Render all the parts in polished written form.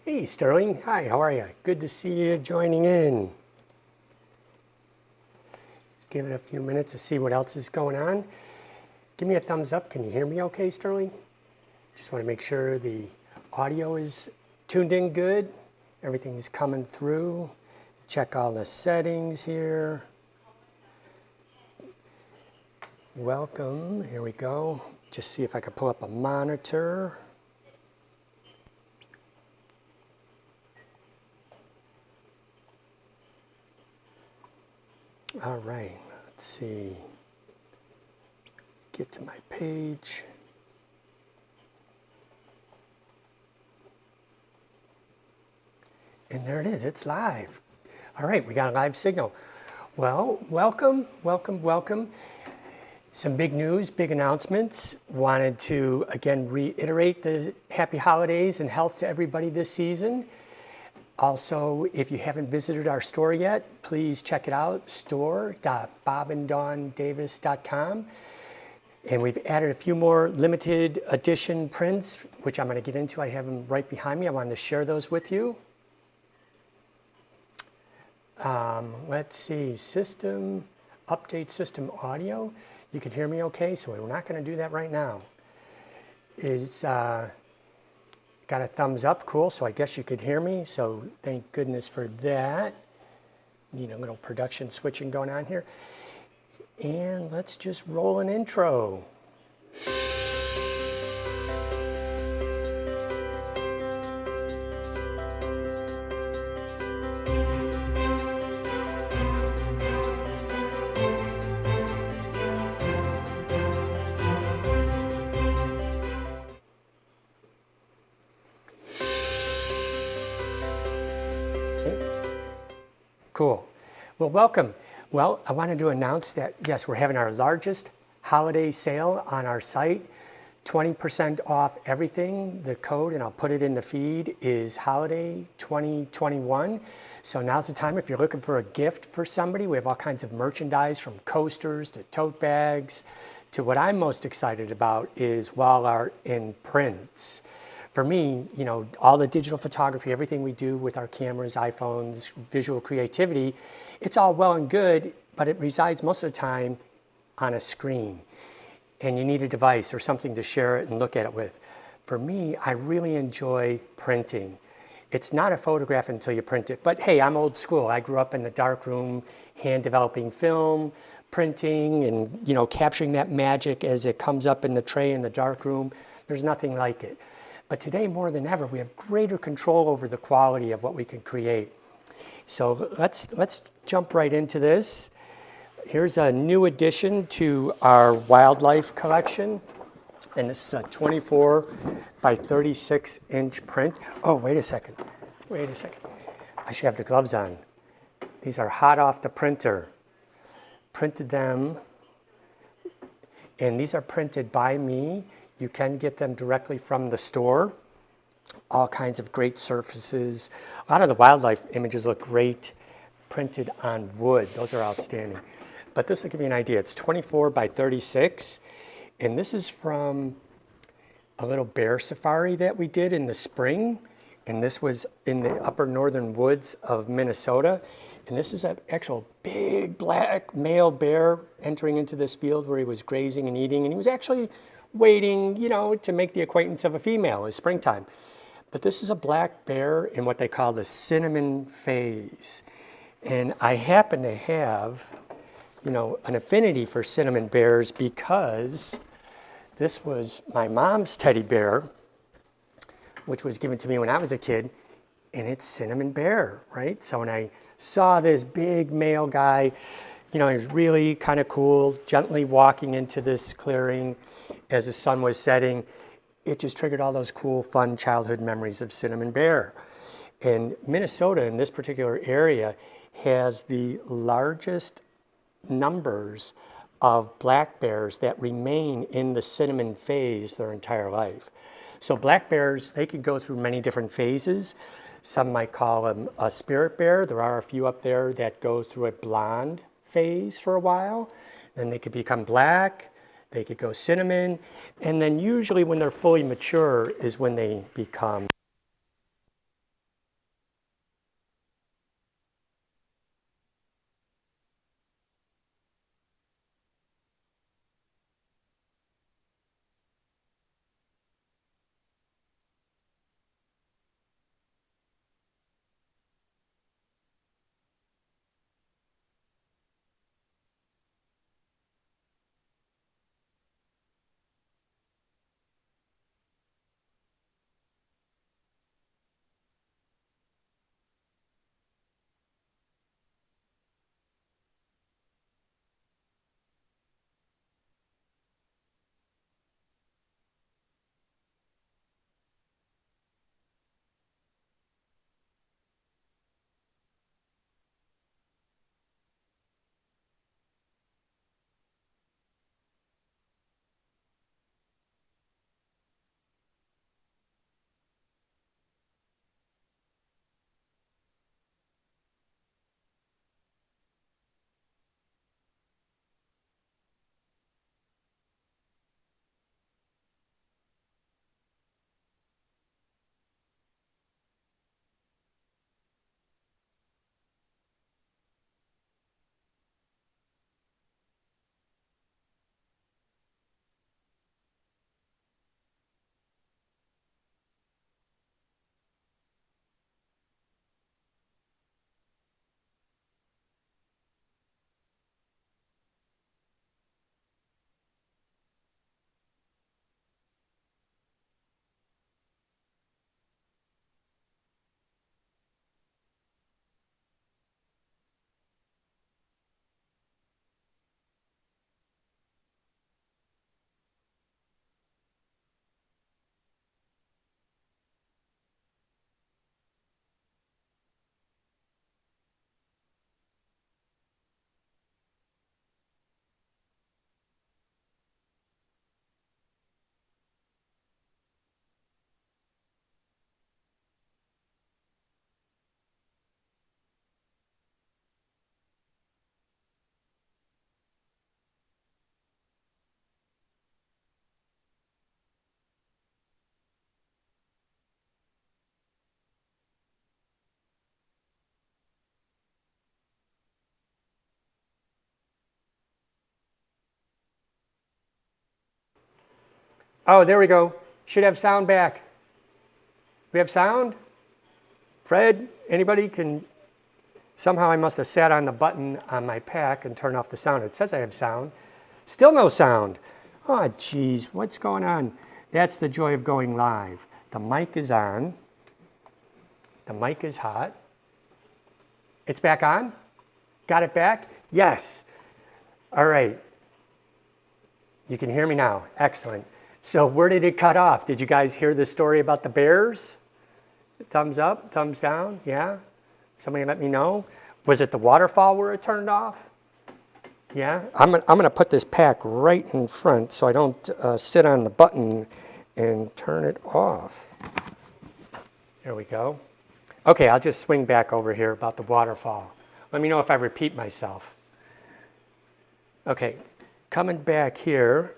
Hey Sterling, hi, how are you? Good to see you joining in. Give it a few minutes to see what else is going on. Give me a thumbs up. Can you hear me okay, Sterling? Just want to make sure the audio is tuned in good. Everything's coming through. Check all the settings here. Welcome, here we go. Just see if I can pull up a monitor. All right, let's see. Get to my page. And there it is, it's live. All right, we got a live signal. Well, welcome. Some big news, big announcements. Wanted to, again, reiterate the happy holidays and health to everybody this season. Also, if you haven't visited our store yet, please check it out, store.bobanddawndavis.com. And we've added a few more limited edition prints, which I'm going to get into. I have them right behind me. I wanted to share those with you. Let's see, update system audio. You can hear me okay, so we're not going to do that right now. It's got a thumbs up, cool, so I guess you could hear me, so thank goodness for that. Need a little production switching going on here. And let's just roll an intro. Cool. Well, welcome. Well, I wanted to announce that, yes, we're having our largest holiday sale on our site. 20% off everything. The code, and I'll put it in the feed, is Holiday 2021. So now's the time if you're looking for a gift for somebody. We have all kinds of merchandise from coasters to tote bags to what I'm most excited about is wall art in prints. For me, all the digital photography, everything we do with our cameras, iPhones, visual creativity, it's all well and good, but it resides most of the time on a screen. And you need a device or something to share it and look at it with. For me, I really enjoy printing. It's not a photograph until you print it, but hey, I'm old school. I grew up in the darkroom, hand developing film, printing, and capturing that magic as it comes up in the tray in the darkroom. There's nothing like it. But today, more than ever, we have greater control over the quality of what we can create. So let's jump right into this. Here's a new addition to our wildlife collection. And this is a 24 by 36 inch print. Oh, wait a second. I should have the gloves on. These are hot off the printer. Printed them. And these are printed by me. You can get them directly from the store. All kinds of great surfaces. A lot of the wildlife images look great printed on wood. Those are outstanding. But this will give you an idea. It's 24 by 36. And this is from a little bear safari that we did in the spring. And this was in the upper northern woods of Minnesota. And this is an actual big black male bear entering into this field where he was grazing and eating. And he was actually waiting, to make the acquaintance of a female. It's springtime. But this is a black bear in what they call the cinnamon phase. And I happen to have, an affinity for cinnamon bears because this was my mom's teddy bear, which was given to me when I was a kid, and it's cinnamon bear, right? So when I saw this big male guy, he was really kind of cool, gently walking into this clearing as the sun was setting, it just triggered all those cool, fun childhood memories of cinnamon bear. And Minnesota, in this particular area, has the largest numbers of black bears that remain in the cinnamon phase their entire life. So black bears, they can go through many different phases. Some might call them a spirit bear. There are a few up there that go through a blonde phase for a while. Then they could become black. They could go cinnamon, and then usually when they're fully mature is when they become Oh, there we go. Should have sound back. We have sound? Fred, anybody can? Somehow I must have sat on the button on my pack and turned off the sound. It says I have sound. Still no sound. Oh, geez, what's going on? That's the joy of going live. The mic is on. The mic is hot. It's back on? Got it back? Yes. All right. You can hear me now. Excellent. So where did it cut off? Did you guys hear the story about the bears? Thumbs up, thumbs down, yeah? Somebody let me know. Was it the waterfall where it turned off? Yeah? I'm gonna put this pack right in front so I don't sit on the button and turn it off. There we go. Okay, I'll just swing back over here about the waterfall. Let me know if I repeat myself. Okay, coming back here,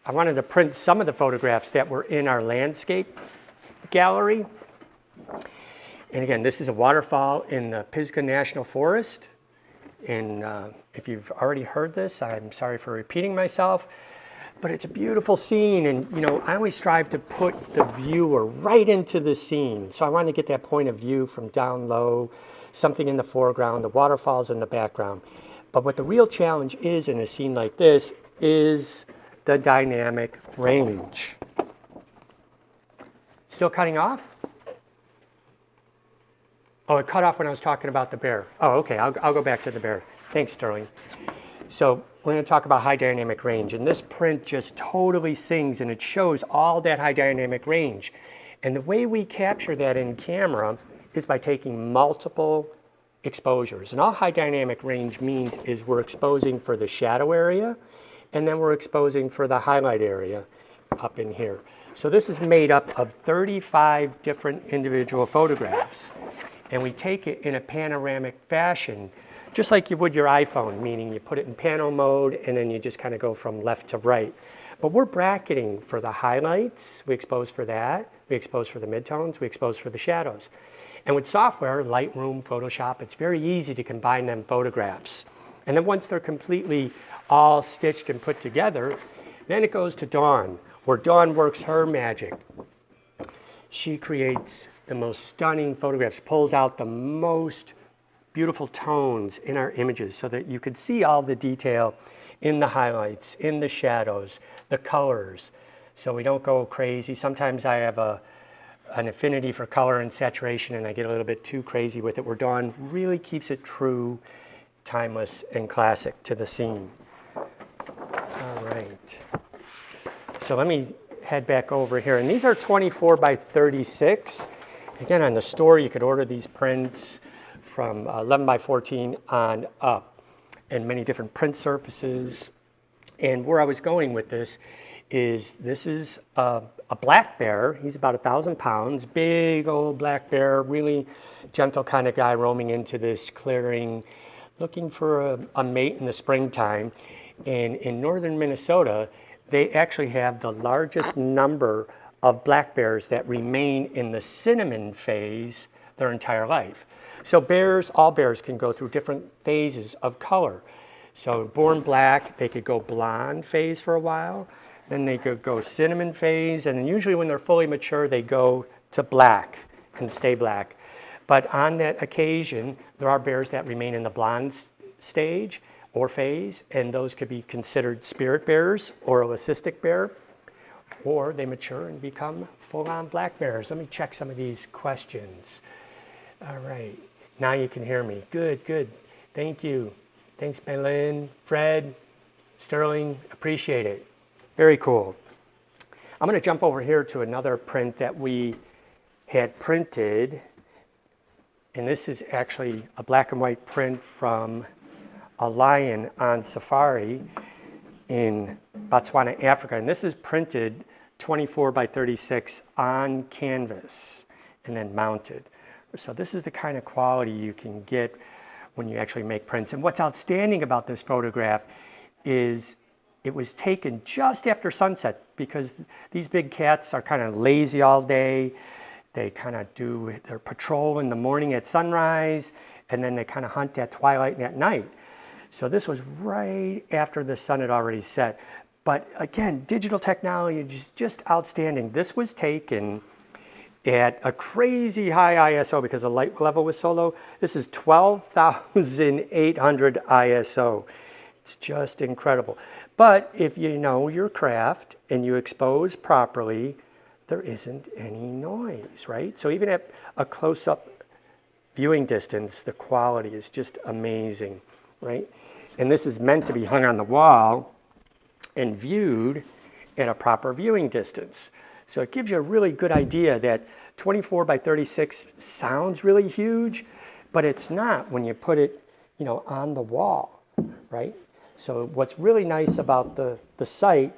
I wanted to print some of the photographs that were in our landscape gallery. And again, this is a waterfall in the Pisgah National Forest. And if you've already heard this, I'm sorry for repeating myself, but it's a beautiful scene. And you know, I always strive to put the viewer right into the scene. So I want to get that point of view from down low, something in the foreground, the waterfalls in the background. But what the real challenge is in a scene like this is the dynamic range. Still cutting off? Oh, it cut off when I was talking about the bear. Oh, okay, I'll go back to the bear. Thanks, Sterling. So we're going to talk about high dynamic range, and this print just totally sings, and it shows all that high dynamic range. And the way we capture that in camera is by taking multiple exposures. And all high dynamic range means is we're exposing for the shadow area, and then we're exposing for the highlight area up in here. So this is made up of 35 different individual photographs. And we take it in a panoramic fashion, just like you would your iPhone, meaning you put it in panel mode and then you just kind of go from left to right. But we're bracketing for the highlights, we expose for that, we expose for the midtones, we expose for the shadows. And with software, Lightroom, Photoshop, it's very easy to combine them photographs. And then once they're completely all stitched and put together, then it goes to Dawn, where Dawn works her magic. She creates the most stunning photographs, pulls out the most beautiful tones in our images so that you could see all the detail in the highlights, in the shadows, the colors. So we don't go crazy. Sometimes I have an affinity for color and saturation and I get a little bit too crazy with it, where Dawn really keeps it true, timeless, and classic to the scene. All right. So let me head back over here. And these are 24 by 36. Again, on the store, you could order these prints from 11 by 14 on up, and many different print surfaces. And where I was going with this is a black bear. He's about 1,000 pounds, big old black bear, really gentle kind of guy roaming into this clearing, looking for a mate in the springtime. And in northern Minnesota, they actually have the largest number of black bears that remain in the cinnamon phase their entire life. So all bears can go through different phases of color. So born black, they could go blonde phase for a while, then they could go cinnamon phase, and then usually when they're fully mature, they go to black and stay black. But on that occasion, there are bears that remain in the blonde stage or phase, and those could be considered spirit bears or a leucistic bear, or they mature and become full-on black bears. Let me check some of these questions. All right, now you can hear me. Good, good. Thank you. Thanks, Belin, Fred, Sterling, appreciate it. Very cool. I'm going to jump over here to another print that we had printed, and this is actually a black and white print from a lion on safari in Botswana, Africa. And this is printed 24 by 36 on canvas and then mounted. So this is the kind of quality you can get when you actually make prints. And what's outstanding about this photograph is it was taken just after sunset, because these big cats are kind of lazy all day. They kind of do their patrol in the morning at sunrise, and then they kind of hunt at twilight and at night. So this was right after the sun had already set. But again, digital technology is just outstanding. This was taken at a crazy high ISO because the light level was so low. This is 12,800 ISO. It's just incredible. But if you know your craft and you expose properly, there isn't any noise, right? So even at a close-up viewing distance, the quality is just amazing, right? And this is meant to be hung on the wall and viewed at a proper viewing distance. So it gives you a really good idea that 24 by 36 sounds really huge, but it's not when you put it, on the wall, right? So what's really nice about the site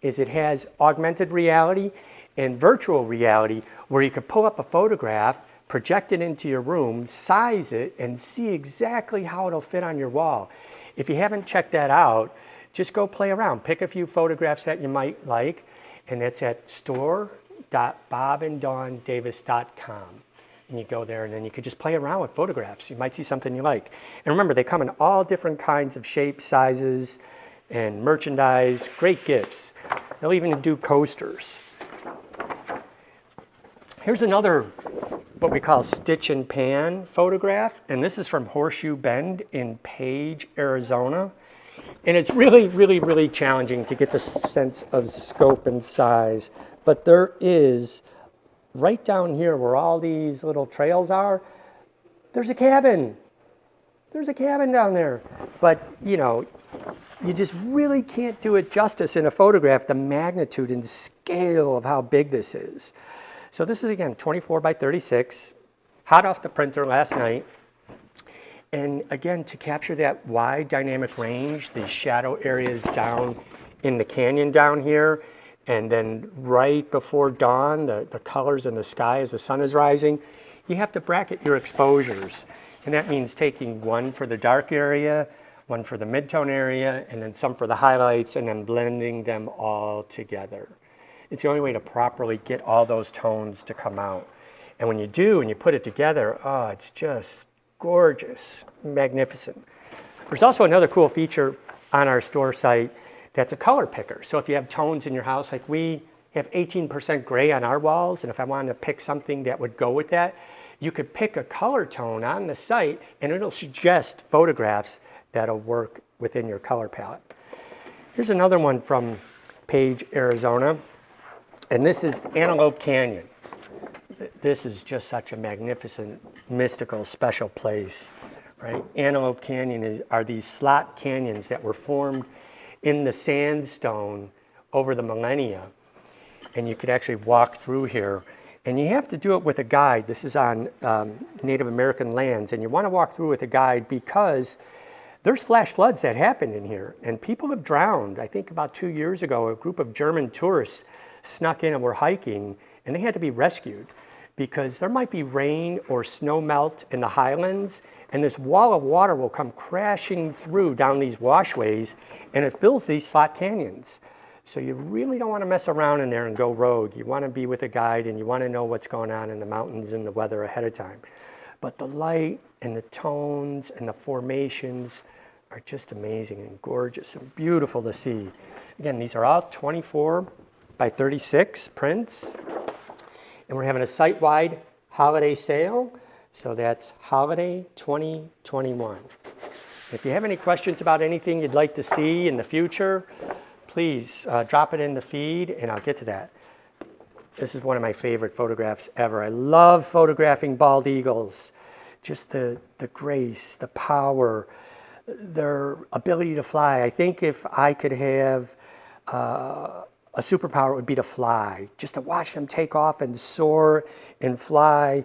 is it has augmented reality and virtual reality where you could pull up a photograph, project it into your room, size it, and see exactly how it'll fit on your wall. If you haven't checked that out, just go play around. Pick a few photographs that you might like, and it's at store.bobanddawndavis.com. And you go there, and then you could just play around with photographs. You might see something you like. And remember, they come in all different kinds of shapes, sizes, and merchandise. Great gifts. They'll even do coasters. Here's another, what we call stitch and pan photograph, and this is from Horseshoe Bend in Page, Arizona. And it's really, really, really challenging to get the sense of scope and size. But there is, right down here where all these little trails are, there's a cabin. There's a cabin down there. But, you just really can't do it justice in a photograph, the magnitude and scale of how big this is. So this is, again, 24 by 36, hot off the printer last night. And again, to capture that wide dynamic range, the shadow areas down in the canyon down here, and then right before dawn, the colors in the sky as the sun is rising, you have to bracket your exposures. And that means taking one for the dark area, one for the midtone area, and then some for the highlights, and then blending them all together. It's the only way to properly get all those tones to come out. And when you do, and you put it together, oh, it's just gorgeous, magnificent. There's also another cool feature on our store site that's a color picker. So if you have tones in your house, like we have 18% gray on our walls, and if I wanted to pick something that would go with that, you could pick a color tone on the site and it'll suggest photographs that'll work within your color palette. Here's another one from Page, Arizona, and this is Antelope Canyon. This is just such a magnificent, mystical, special place, right? Antelope Canyon are these slot canyons that were formed in the sandstone over the millennia. And you could actually walk through here. And you have to do it with a guide. This is on Native American lands. And you want to walk through with a guide because there's flash floods that happen in here. And people have drowned. I think about 2 years ago, a group of German tourists snuck in and were hiking, and they had to be rescued because there might be rain or snow melt in the highlands, and this wall of water will come crashing through down these washways, and it fills these slot canyons. So you really don't want to mess around in there and go rogue. You want to be with a guide, and you want to know what's going on in the mountains and the weather ahead of time. But the light and the tones and the formations are just amazing and gorgeous and beautiful to see. Again, these are all 24 by 36 prints. And we're having a site-wide holiday sale. So that's Holiday 2021. If you have any questions about anything you'd like to see in the future, please drop it in the feed and I'll get to that. This is one of my favorite photographs ever. I love photographing bald eagles. Just the grace, the power, their ability to fly. I think if I could have a superpower, it would be to fly. Just to watch them take off and soar and fly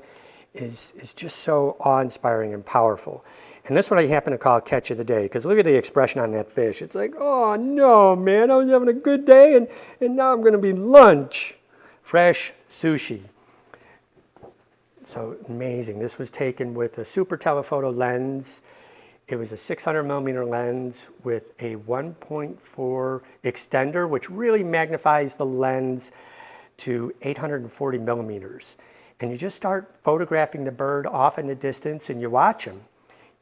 is just so awe-inspiring and powerful. And that's what I happen to call catch of the day, because look at the expression on that fish. It's like, oh no, man, I was having a good day and now I'm gonna be lunch. Fresh sushi. So amazing. This was taken with a super telephoto lens. It was a 600 millimeter lens with a 1.4 extender, which really magnifies the lens to 840 millimeters. And you just start photographing the bird off in the distance and you watch them,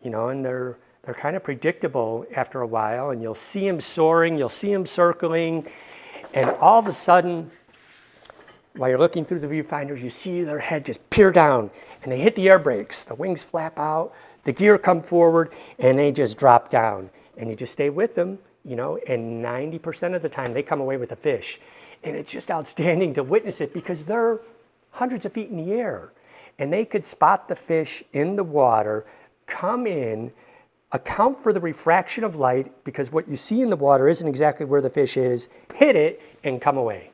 and they're They're kind of predictable after a while, and you'll see them soaring, you'll see them circling, and all of a sudden, while you're looking through the viewfinder, you see their head just peer down, and they hit the air brakes. The wings flap out, the gear come forward, and they just drop down. And you just stay with them, you know, and 90% of the time they come away with a fish. And it's just outstanding to witness it because they're hundreds of feet in the air. And they could spot the fish in the water, come in, account for the refraction of light, because what you see in the water isn't exactly where the fish is, hit it, and come away.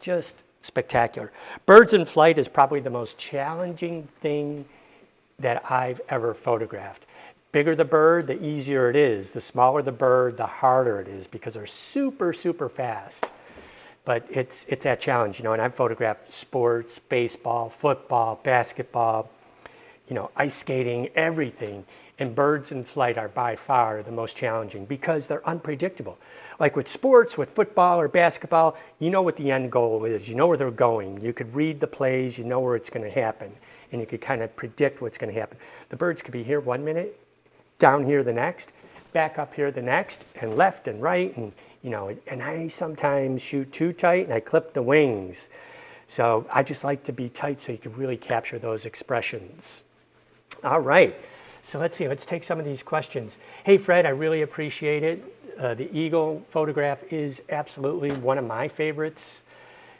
Just spectacular. Birds in flight is probably the most challenging thing that I've ever photographed. Bigger the bird, the easier it is. The smaller the bird, the harder it is because they're super, super fast. But it's that challenge, you know, and I've photographed sports, baseball, football, basketball, you know, ice skating, everything. And birds in flight are by far the most challenging because they're unpredictable. Like with sports, with football or basketball, you know what the end goal is. You know where they're going. You could read the plays. You know where it's going to happen. And you could kind of predict what's going to happen. The birds could be here 1 minute, down here the next, back up here the next, and left and right. And, you know, and I sometimes shoot too tight and I clip the wings. So I just like to be tight so you can really capture those expressions. All right. So let's see, let's take some of these questions. Hey, Fred, I really appreciate it. The eagle photograph is absolutely one of my favorites.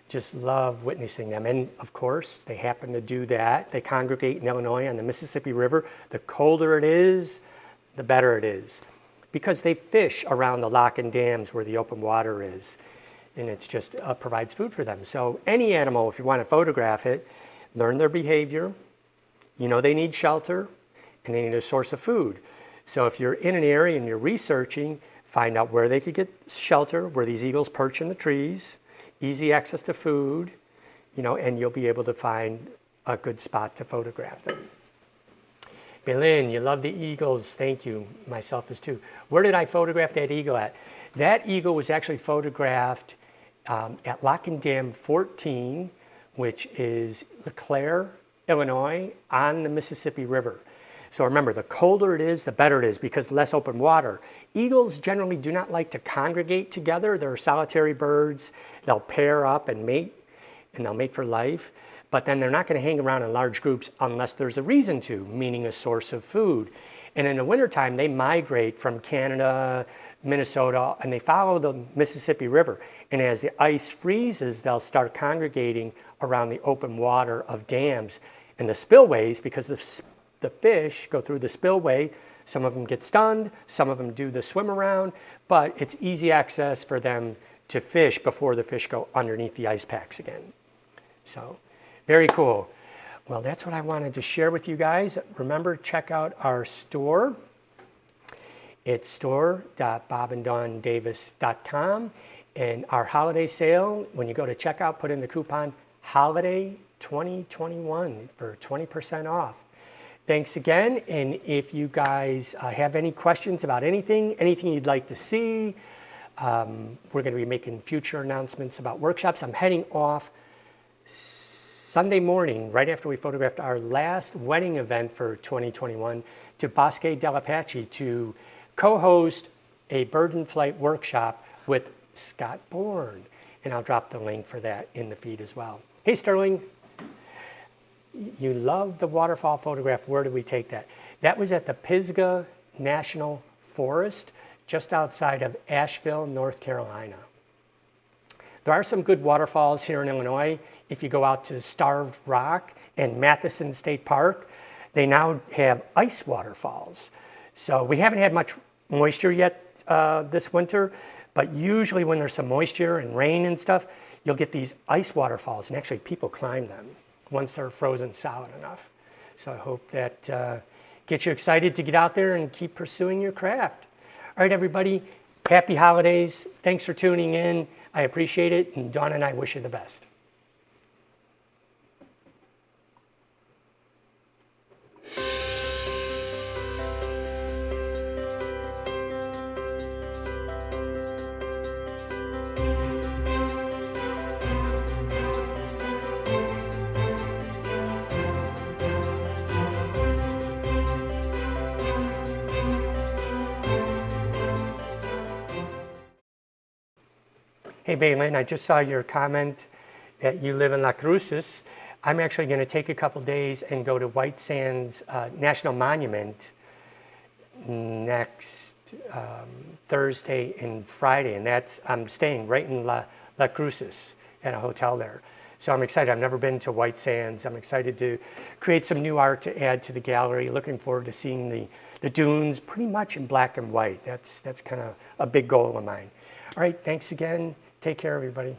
Just love witnessing them. And of course, they happen to do that. They congregate in Illinois on the Mississippi River. The colder it is, the better it is. Because they fish around the lock and dams where the open water is. And it's just provides food for them. So any animal, if you want to photograph it, learn their behavior. You know they need shelter. And they need a source of food. So if you're in an area and you're researching, find out where they could get shelter, where these eagles perch in the trees, easy access to food, you know, and you'll be able to find a good spot to photograph them. Belin, you love the eagles. Thank you. Myself is too. Where did I photograph that eagle at? That eagle was actually photographed at Lock and Dam 14, which is LeClaire, Illinois, on the Mississippi River. So remember, the colder it is, the better it is because less open water. Eagles generally do not like to congregate together. They're solitary birds. They'll pair up and mate, and they'll mate for life. But then they're not going to hang around in large groups unless there's a reason to, meaning a source of food. And in the wintertime, they migrate from Canada, Minnesota, and they follow the Mississippi River. And as the ice freezes, they'll start congregating around the open water of dams and the spillways because the fish go through the spillway. Some of them get stunned, some of them do the swim around, but it's easy access for them to fish before the fish go underneath the ice packs again. So, very cool. Well, that's what I wanted to share with you guys. Remember, check out our store. It's store.bobanddawndavis.com. And our holiday sale, when you go to checkout, put in the coupon HOLIDAY 2021 for 20% off. Thanks again, and if you guys have any questions about anything you'd like to see, we're going to be making future announcements about workshops. I'm heading off Sunday morning, right after we photographed our last wedding event for 2021, to Bosque del Apache to co-host a bird in flight workshop with Scott Bourne. And I'll drop the link for that in the feed as well. Hey, Sterling. You love the waterfall photograph. Where did we take that? That was at the Pisgah National Forest, just outside of Asheville, North Carolina. There are some good waterfalls here in Illinois. If you go out to Starved Rock and Matheson State Park, they now have ice waterfalls. So we haven't had much moisture yet this winter, but usually when there's some moisture and rain and stuff, you'll get these ice waterfalls, and actually people climb them once they're frozen solid enough. So I hope that gets you excited to get out there and keep pursuing your craft. All right, everybody, happy holidays. Thanks for tuning in. I appreciate it, and Dawn and I wish you the best. Hey, Baylin, I just saw your comment that you live in La Cruces. I'm actually going to take a couple days and go to White Sands National Monument next Thursday and Friday, and I'm staying right in La Cruces at a hotel there. So I'm excited. I've never been to White Sands. I'm excited to create some new art to add to the gallery. Looking forward to seeing the dunes pretty much in black and white. That's kind of a big goal of mine. All right, thanks again. Take care, everybody.